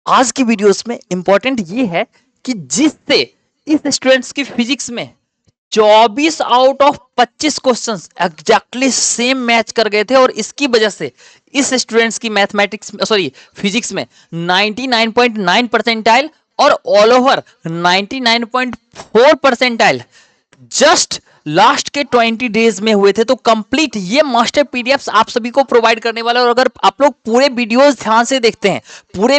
आज की वीडियोस में इंपॉर्टेंट ये है कि जिससे इस स्टूडेंट्स की फिजिक्स में 24 out of 25 questions exactly same match कर गए थे और इसकी वजह से इस स्टूडेंट्स की मैथमेटिक्स सॉरी फिजिक्स में 99.9 परसेंटाइल और all over 99.4 percentile just last के 20 डेज में हुए थे। तो कंप्लीट ये मास्टर पीडीएफ्स आप सभी को प्रोवाइड करने वाला है और अगर आप लोग पूरे वीडियोस ध्यान से देखते हैं, पूरे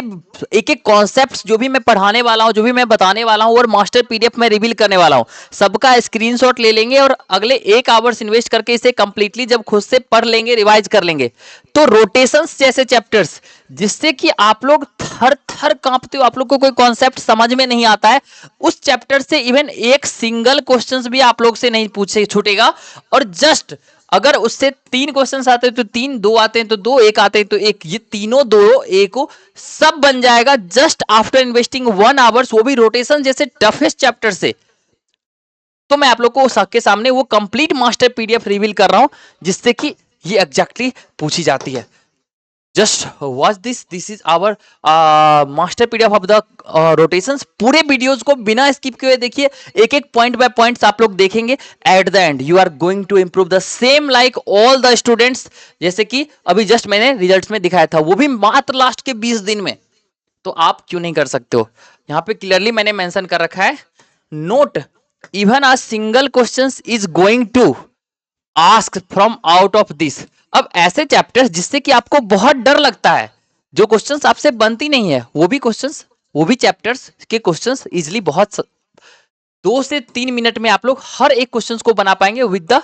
एक एक कॉन्सेप्ट्स जो भी मैं पढ़ाने वाला हूं, जो भी मैं बताने वाला हूं और मास्टर पीडीएफ में रिवील करने वाला हूं, सबका स्क्रीनशॉट ले लेंगे और अगले 1 आवर्स इन्वेस्ट करके इसे कंप्लीटली जब खुद से पढ़ लेंगे, रिवाइज कर लेंगे, तो रोटेशंस जैसे चैप्टर्स जिससे कि आप लोग थर थर कांपते हो, आप लोग को कोई कॉन्सेप्ट समझ में नहीं आता है, उस चैप्टर से इवन एक सिंगल क्वेश्चंस भी आप लोग से नहीं पूछे छूटेगा। और जस्ट अगर उससे 3 क्वेश्चंस आते हैं तो 3, 2 आते हैं तो 2, 1 आते हैं तो 1, ये तीनों 2 1 सब बन जाएगा जस्ट आफ्टर इन्वेस्टिंग 1 आवर्स, वो भी रोटेशन जैसे टफेस्ट चैप्टर से। तो मैं आप लोग को सबके सामने वो कंप्लीट मास्टर पीडीएफ रिवील कर रहा हूं जिससे कि ये एग्जैक्टली पूछी जाती है। Just watch this is our master PDF of the rotations. पूरे वीडियोस को बिना स्किप किए देखिए, एक एक पॉइंट बाय पॉइंट्स आप लोग देखेंगे। At the end you are going to improve the same like all the students, जैसे कि अभी जस्ट मैंने रिजल्ट्स में दिखाया था, वो भी मात्र लास्ट के 20 दिन में। तो आप क्यों नहीं कर सकते हो? यहाँ पे क्लियरली मैंने मेंशन कर रखा है, not even a single question is going to ask from out of this. अब ऐसे चैप्टर्स जिससे कि आपको बहुत डर लगता है, जो क्वेश्चंस आपसे बनती नहीं है, वो भी क्वेश्चंस, वो भी चैप्टर्स के क्वेश्चंस इजिली बहुत 2 से 3 मिनट में आप लोग हर एक क्वेश्चंस को बना पाएंगे with the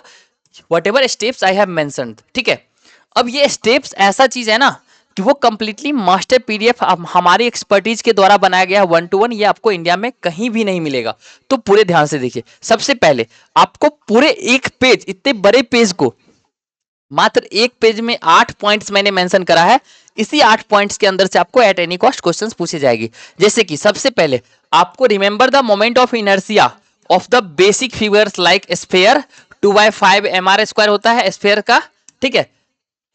what ever steps I have mentioned. ठीक है, अब ये स्टेप्स ऐसा चीज है ना कि वो कंप्लीटली मास्टर पीडीएफ हमारी एक्सपर्टीज के द्वारा बनाया गया 1 to 1, ये आपको इंडिया में कहीं भी नहीं मिलेगा। तो पूरे ध्यान से देखिए। सबसे पहले आपको पूरे एक पेज, इतने बड़े पेज को मात्र एक पेज में 8 पॉइंट्स मैंने मेंशन करा है। इसी 8 पॉइंट्स के अंदर से आपको एट एनी कॉस्ट क्वेश्चंस पूछे जाएगी। जैसे कि सबसे पहले आपको remember the moment of inertia of the basic figures like sphere 2/5 mr² होता है स्फेयर का। ठीक है,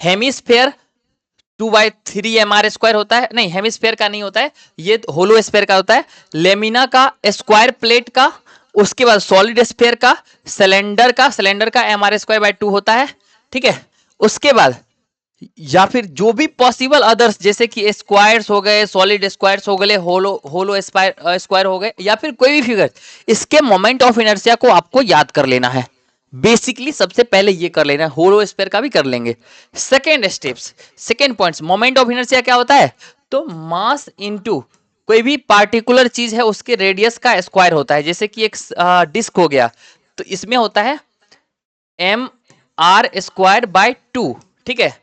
हेमिस्फेयर 2/3 mr² होता है, नहीं हेमिस्फेयर का नहीं होता है, ये होलो स्फेयर का होता है। लेमिना का स्क्वायर प्लेट का, उसके बाद सॉलिड स्फेयर का, सिलेंडर का mr²/2 होता है। ठीक है, उसके बाद या फिर जो भी पॉसिबल अदर्स जैसे कि स्क्वायर्स हो गए, सॉलिड स्क्वायर्स हो गए, होलो स्क्वायर हो गए, या फिर कोई भी फिगर, इसके मोमेंट ऑफ इनर्शिया को आपको याद कर लेना है। बेसिकली सबसे पहले ये कर लेना है, होलो स्फीयर का भी कर लेंगे। Second steps, second points, moment of inertia क्या होता है? तो मास इनटू कोई भी पार्टिकुलर चीज है उसके रेडियस का स्क्वायर होता है। जैसे कि एक डिस्क हो गया तो इसमें होता है mr²/2। ठीक है,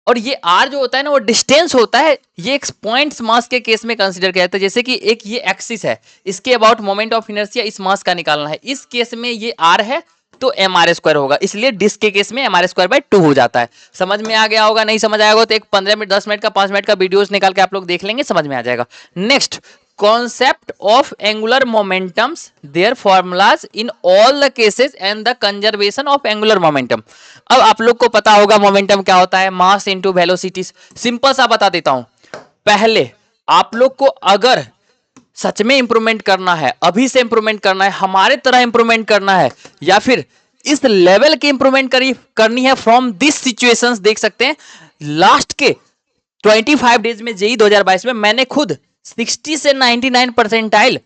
और ये r जो होता है ना वो डिस्टेंस होता है, ये एक पॉइंट्स मास के केस में कंसीडर किया जाता है। जैसे कि एक ये एक्सिस है, इसके अबाउट मोमेंट ऑफ इनर्शिया इस मास का निकालना है, इस केस में ये r है तो mr² होगा, इसलिए डिस्क के केस में mr²/2 हो जाता है। समझ में आ गया होगा, नहीं समझ आएगा तो एक 15 मिनट 10 मिनट का 5 मिनट का वीडियोस निकाल के आप लोग देख लेंगे, समझ में आ जाएगा। Next, concept of angular momentums, their formulas in all the cases and the conservation of angular momentum। अब आप लोग को पता होगा मोमेंटम क्या होता है, मास इनटू वेलोसिटी। सिंपल सा बता देता हूं, पहले आप लोग को अगर सच में इंप्रूवमेंट करना है, अभी से इंप्रूवमेंट करना है, हमारे तरह इंप्रूवमेंट करना है, या फिर इस लेवल की इंप्रूवमेंट करनी है फ्रॉम दिस सिचुएशंस, देख सकते हैं लास्ट के 25 डेज में जेई 2022 में मैंने खुद 60 से 99 परसेंटाइल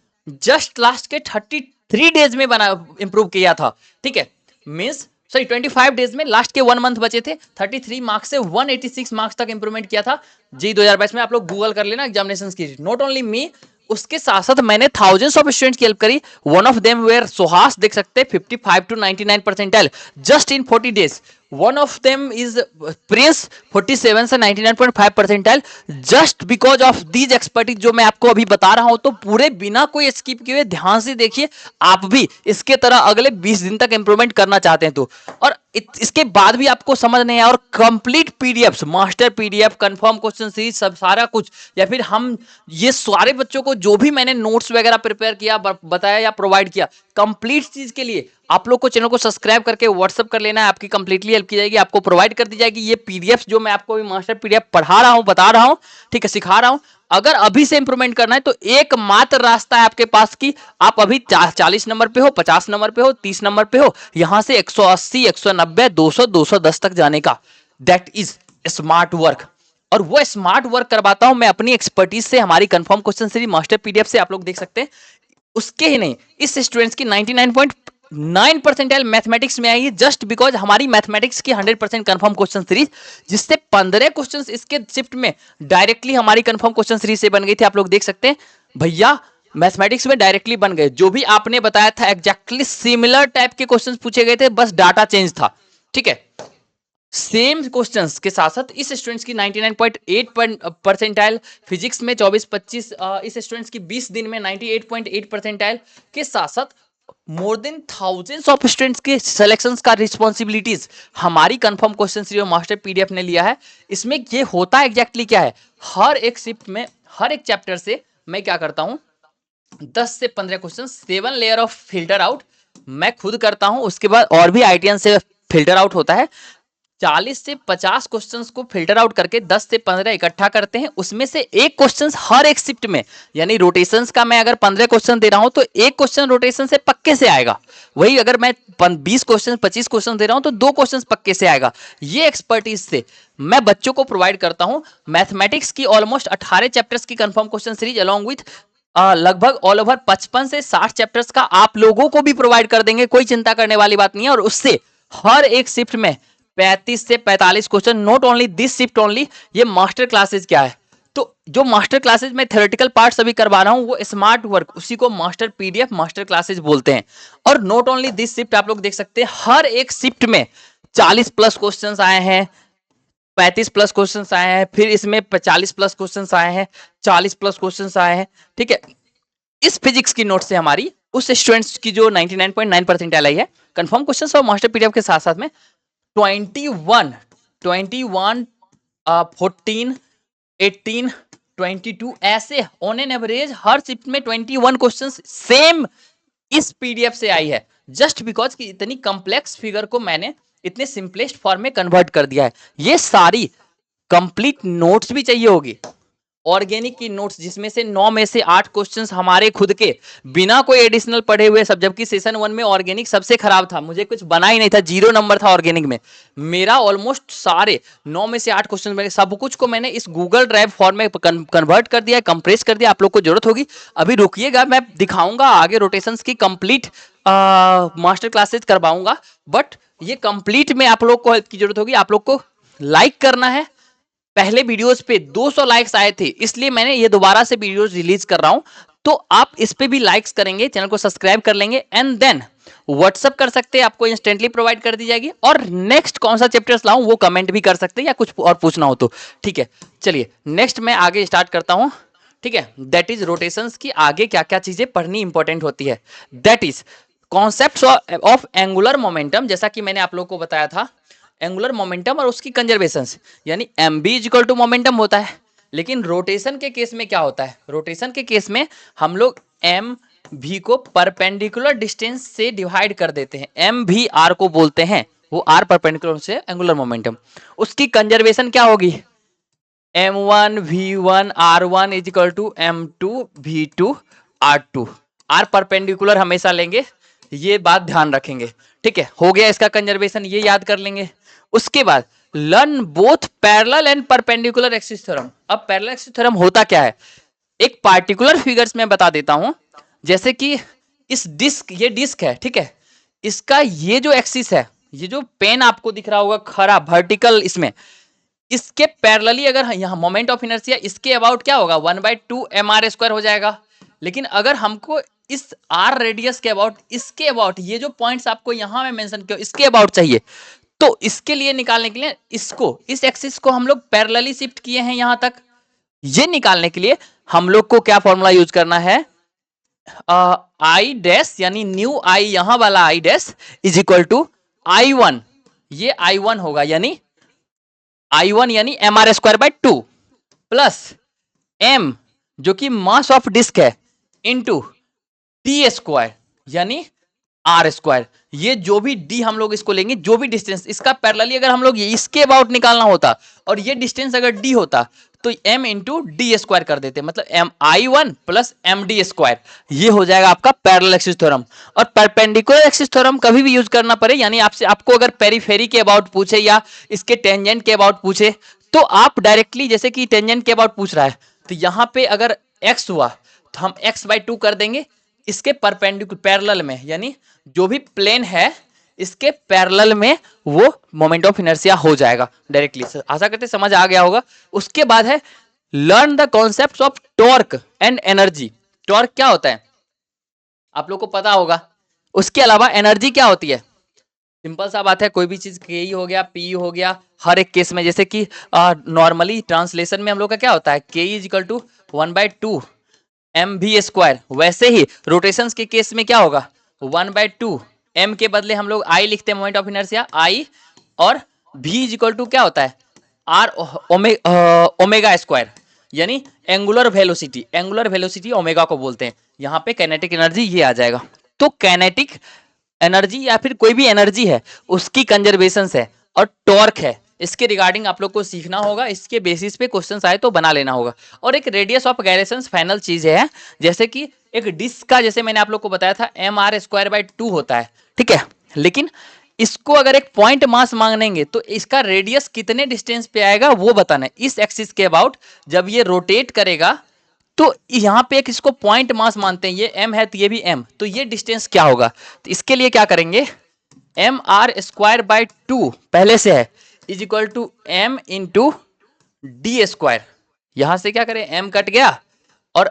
जस्ट लास्ट के 33 डेज में बना इंप्रूव किया था। ठीक है, मींस सॉरी 25 डेज में, लास्ट के 1 मंथ बचे थे, 33 मार्क्स से 186 मार्क्स तक इंप्रूवमेंट किया था जेई 2022 में। आप लोग गूगल कर लेना एग्जामिनेशंस की, नॉट ओनली मी, उसके साथ साथ मैंने थाउजेंड्स ऑफ स्टूडेंट्स की हेल्प करी। One of them were Suhas, देख सकते हैं 55 to 99 percentile just in 40 days. One of them is Prince 47 से 99.5 percentile just because of these expertise जो मैं आपको अभी बता रहा हूं। तो पूरे बिना कोई स्किप किए ध्यान से देखिए, आप भी इसके तरह अगले 20 दिन तक इंप्रूवमेंट करना चाहते हैं तो। और इसके बाद भी आपको समझ नहीं आया और complete PDF, master PDF, confirm question series, सब सारा कुछ, या फिर हम ये सारे बच्चों को जो भी मैंने नोट्स वगैरह प्रिपेयर किया, बताया या प्रोवाइड किया, कंप्लीट चीज के लिए आप लोग को चैनल को सब्सक्राइब करके व्हाट्सअप कर लेना है, आपकी कंप्लीटली हेल्प की जाएगी, आपको प्रोवाइड कर दी जाएगी। ये पीडीएफ जो मैं आपको मास्टर पीडीएफ पढ़ा रहा हूँ, बता रहा हूँ, ठीक है, सिखा रहा हूँ। अगर अभी से इंप्रूवमेंट करना है तो एकमात्र रास्ता है आपके पास कि आप अभी 40 नंबर पे हो, 50 नंबर पे हो, 30 नंबर पे हो, यहां से 180, 190, 200, 210 तक जाने का, दैट इज स्मार्ट वर्क। और वो स्मार्ट वर्क करवाता हूं मैं अपनी एक्सपर्टीज से, हमारी confirm question series master PDF से, आप लोग देख सकते हैं। उसके ही नहीं, इस स्टूडेंट्स की 99.9 परसेंटाइल मैथमेटिक्स में आई है, जस्ट बिकॉज हमारी मैथमेटिक्स की 100% कंफर्म क्वेश्चन सीरीज, जिससे 15 क्वेश्चन इसके शिफ्ट में डायरेक्टली हमारी कंफर्म क्वेश्चन सीरीज से बन गई थी। आप लोग देख सकते हैं भैया, मैथमेटिक्स में डायरेक्टली बन गए। जो भी आपने बताया था एग्जैक्टली सिमिलर टाइप के क्वेश्चंस पूछे गए थे, बस डाटा चेंज था, ठीक है। सेम क्वेश्चंस के साथ साथ इस स्टूडेंट्स की 99.8 परसेंटाइल, फिजिक्स में 24-25, इस स्टूडेंट्स की 20 दिन में 98.8 परसेंटाइल के साथ साथ more than thousands of students के सिलेक्शंस का रिस्पॉन्सिबिलिटीज हमारी confirm question series master PDF ने लिया है। इसमें ये होता एग्जैक्टली क्या है, हर एक शिफ्ट में हर एक चैप्टर से मैं क्या करता हूं, 10 से 15 question, 7 layer of filter out मैं खुद करता हूं। उसके बाद और भी आईटीएन से फिल्टर आउट होता है। 40 से 50 क्वेश्चंस को फिल्टर आउट करके 10 से 15 इकट्ठा करते हैं। उसमें से एक क्वेश्चन हर एक शिफ्ट में, यानी रोटेशंस का मैं अगर 15 क्वेश्चन दे रहा हूं तो एक क्वेश्चन रोटेशन से पक्के से आएगा। वही अगर मैं 20 क्वेश्चन 25 क्वेश्चन दे रहा हूं तो 2 क्वेश्चन पक्के से आएगा। ये एक्सपर्टीज से मैं बच्चों को प्रोवाइड करता हूं। मैथमेटिक्स की ऑलमोस्ट 18 चैप्टर्स की confirm question series along with लगभग ऑल ओवर 55 से 60 चैप्टर्स का आप लोगों को भी प्रोवाइड कर देंगे, कोई चिंता करने वाली बात नहीं है। और उससे हर एक शिफ्ट में 35 से 45 question, not only this shift only. ये मास्टर क्लासेस क्या है, तो जो मास्टर क्लासेस में थ्योरेटिकल पार्ट अभी करवा रहा हूं वो स्मार्ट वर्क, उसी को मास्टर पीडीएफ मास्टर क्लासेस बोलते हैं। और नॉट ओनली दिस शिफ्ट, आप लोग देख सकते हैं हर एक शिफ्ट में 40 प्लस क्वेश्चंस आए हैं, 35 प्लस क्वेश्चंस आए हैं, फिर इसमें 40 प्लस क्वेश्चंस आए हैं, 40 प्लस क्वेश्चंस आए हैं, ठीक है। इस फिजिक्स की नोट से हमारी उस स्टूडेंट्स की जो 99.9 परसेंटाइल आई है, कंफर्म क्वेश्चंस और मास्टर पीडीएफ के साथ साथ में 21, 14, 18, 22 ऐसे on an average her shift में 21 क्वेश्चंस सेम इस पीडीएफ से आई है, जस्ट बिकॉज कि इतनी कॉम्प्लेक्स फिगर को मैंने इतने सिंपलेस्ट फॉर्म में कन्वर्ट कर दिया है। ये सारी कंप्लीट नोट्स भी चाहिए होगी, ऑर्गेनिक की नोट्स, जिसमें से 9 में से 8 क्वेश्चंस हमारे खुद के बिना कोई एडिशनल पढ़े हुए सब, जबकि सेशन 1 में ऑर्गेनिक सबसे खराब था, मुझे कुछ बना ही नहीं था, 0 नंबर था ऑर्गेनिक में मेरा। ऑलमोस्ट सारे 9 में से 8 क्वेश्चन में सब कुछ को मैंने इस गूगल ड्राइव फॉर्म में कन्वर्ट कर दिया, कंप्रेस कर दिया। आप लोग को जरूरत होगी, अभी रुकिएगा, मैं दिखाऊंगा आगे रोटेशंस की कंप्लीट मास्टर क्लासेस करवाऊंगा। बट ये कंप्लीट में आप लोग को हेल्प की जरूरत होगी। आप लोग को लाइक करना है, पहले वीडियोस पे 200 लाइक्स आए थे, इसलिए मैंने ये दोबारा से वीडियोस रिलीज कर रहा हूं। तो आप इस पे भी लाइक्स करेंगे, चैनल को सब्सक्राइब कर लेंगे, एंड देन व्हाट्सअप कर सकते हैं, आपको इंस्टेंटली प्रोवाइड कर दी जाएगी। और नेक्स्ट कौन सा चैप्टर्स लाऊं वो कमेंट भी कर सकते हैं, या कुछ और पूछना हो तो, ठीक है। चलिए नेक्स्ट मैं आगे स्टार्ट करता हूं, ठीक है। दैट इज रोटेशंस की आगे क्या क्या चीजें पढ़नी इंपॉर्टेंट होती है, that is concepts of angular momentum. जैसा कि मैंने आप लोग को बताया था, एंगुलर मोमेंटम और उसकी कंजर्वेशन, यानी M B is equal to momentum होता है। लेकिन रोटेशन के केस में क्या होता है, रोटेशन के केस में हम लोग एम भी को परपेंडिकुलर डिस्टेंस से डिवाइड कर देते हैं, एम भी आर को बोलते हैं, वो आर परपेंडिकुलर से एंगुलर मोमेंटम। उसकी कंजर्वेशन क्या होगी, m1 v1 r1 is equal to m2 v2 r2। R perpendicular हमेशा लेंगे, ये बात ध्यान रखेंगे, ठीक है। हो गया इसका कंजर्वेशन, ये याद कर लेंगे। उसके बाद learn both parallel and perpendicular axis theorem. अब पैरेलल एक्सिस थ्योरम होता क्या है, एक पार्टिकुलर फिगर्स में बता देता हूं। जैसे कि इस डिस्क, ये डिस्क है, ठीक है, इसका ये जो एक्सिस है, ये जो पेन आपको दिख रहा होगा खड़ा वर्टिकल, इसमें इसके पैरेलली अगर यहाँ मोमेंट ऑफ इनर्शिया इसके अबाउट क्या होगा, 1/2 mr² हो जाएगा। लेकिन अगर हमको इस आर रेडियस के अबाउट, इसके अबाउट, ये जो पॉइंट्स आपको यहां में मेंशन किया इसके अबाउट चाहिए, तो इसके लिए निकालने के लिए इसको, इस एक्सिस को हम लोग पैरेलली शिफ्ट किए हैं यहां तक। ये निकालने के लिए हम लोग को क्या फॉर्मूला यूज करना है, आई डैश, यानी न्यू आई, यहां वाला I dash is equal to I1, ये I1 होगा, यानी I1 यानी mr²/2 प्लस m जो कि मास ऑफ डिस्क है इनटू t², यानी आर स्क्वायर। ये जो भी डी हम लोग इसको लेंगे, जो भी डिस्टेंस इसका पैरेलली अगर हम लोग इसके अबाउट निकालना होता और ये डिस्टेंस अगर डी होता तो m इंटू डी स्क्वायर कर देते, मतलब M I one plus M D square. ये हो जाएगा आपका पैरेलल एक्सिस थ्योरम। और परपेंडिकुलर एक्सिस थ्योरम कभी भी यूज करना पड़े, यानी आपसे आपको अगर पेरीफेरी के अबाउट पूछे या इसके टेंजेंट के अबाउट पूछे, तो आप डायरेक्टली, जैसे कि टेंजेंट के अबाउट पूछ रहा है तो यहाँ पे अगर x हुआ तो हम x बाई 2 कर देंगे इसके परपेंडिकुलर पैरेलल में, यानी जो भी प्लेन है इसके पैरेलल में वो मोमेंट ऑफ इनर्शिया हो जाएगा डायरेक्टली। आशा करते समझ आ गया होगा। उसके बाद है learn the concept of torque and energy. Torque क्या होता है आप लोग को पता होगा। उसके अलावा एनर्जी क्या होती है, सिंपल सा बात है, कोई भी चीज के हो गया, पी हो गया, हर एक केस में, जैसे कि नॉर्मली ट्रांसलेशन में हम लोग का क्या होता है, K is equal to 1/2 M V square, वैसे ही रोटेशंस के केस में क्या होगा 1/2 एम के बदले हम लोग आई लिखते हैं मोमेंट ऑफ इनर्शिया आई, और v इज इक्वल टू क्या होता है आर ओमेगा स्क्वायर, यानी angular velocity. Angular velocity omega को बोलते हैं। यहाँ पे काइनेटिक एनर्जी ये आ जाएगा। तो काइनेटिक एनर्जी या फिर कोई भी एनर्जी है उसकी कंजर्वेशन है और टॉर्क है, इसके रिगार्डिंग आप लोग को सीखना होगा। इसके बेसिस पे क्वेश्चंस आए तो बना लेना होगा। और एक रेडियस ऑफ गायरेशंस फाइनल चीज है, जैसे कि एक डिस्क का, जैसे मैंने आप लोग को बताया था mr²/2 होता है, ठीक है। लेकिन इसको अगर एक पॉइंट मास मांगेंगे तो इसका रेडियस कितने डिस्टेंस पे आएगा वो बताना है। इस एक्सिस के अबाउट जब ये रोटेट करेगा तो यहाँ पे एक इसको पॉइंट मास मानते हैं, ये m है तो ये भी m, तो ये डिस्टेंस क्या होगा। तो इसके लिए क्या करेंगे, mr²/2 पहले से है is equal to m into D square. यहां से क्या करें, m कट गया और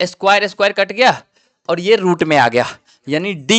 स्क्वायर स्क्वायर कट गया और ये रूट में आ गया, यानी d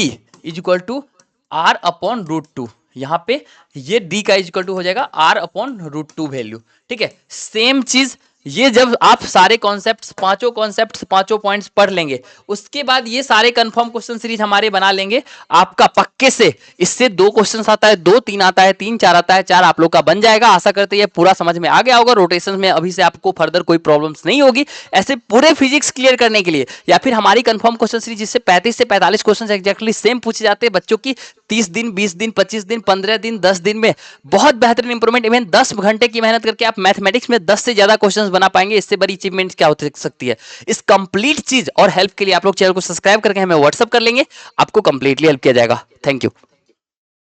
is equal to r/√2। यहाँ पे ये d का इज इक्वल टू हो जाएगा r/√2 वैल्यू, ठीक है। सेम चीज ये जब आप सारे कॉन्सेप्ट्स पांचों पॉइंट्स पढ़ लेंगे, उसके बाद ये सारे कंफर्म क्वेश्चन सीरीज हमारे बना लेंगे आपका पक्के से। इससे 2 क्वेश्चन आता है, 2 3 आता है, 3 4 आता है, 4 आप लोग का बन जाएगा। आशा करते हैं पूरा समझ में आ गया होगा। रोटेशन में अभी से आपको फर्दर कोई प्रॉब्लम्स नहीं होगी। ऐसे पूरे फिजिक्स क्लियर करने के लिए या फिर हमारी कंफर्म क्वेश्चन सीरीज जिससे 35 से 45 क्वेश्चन एक्जैक्टली सेम पूछे जाते हैं बच्चों की 30 दिन 20 दिन 25 दिन 15 दिन 10 दिन में बहुत बेहतरीन इंप्रूवमेंट। इवन 10 घंटे की मेहनत करके आप मैथमेटिक्स में 10 से ज्यादा क्वेश्चंस बना पाएंगे। इससे बड़ी अचीवमेंट क्या हो सकती है। इस कंप्लीट चीज और हेल्प के लिए आप लोग चैनल को सब्सक्राइब करके हमें व्हाट्सअप कर लेंगे, आपको कंप्लीटली हेल्प किया जाएगा। Thank you.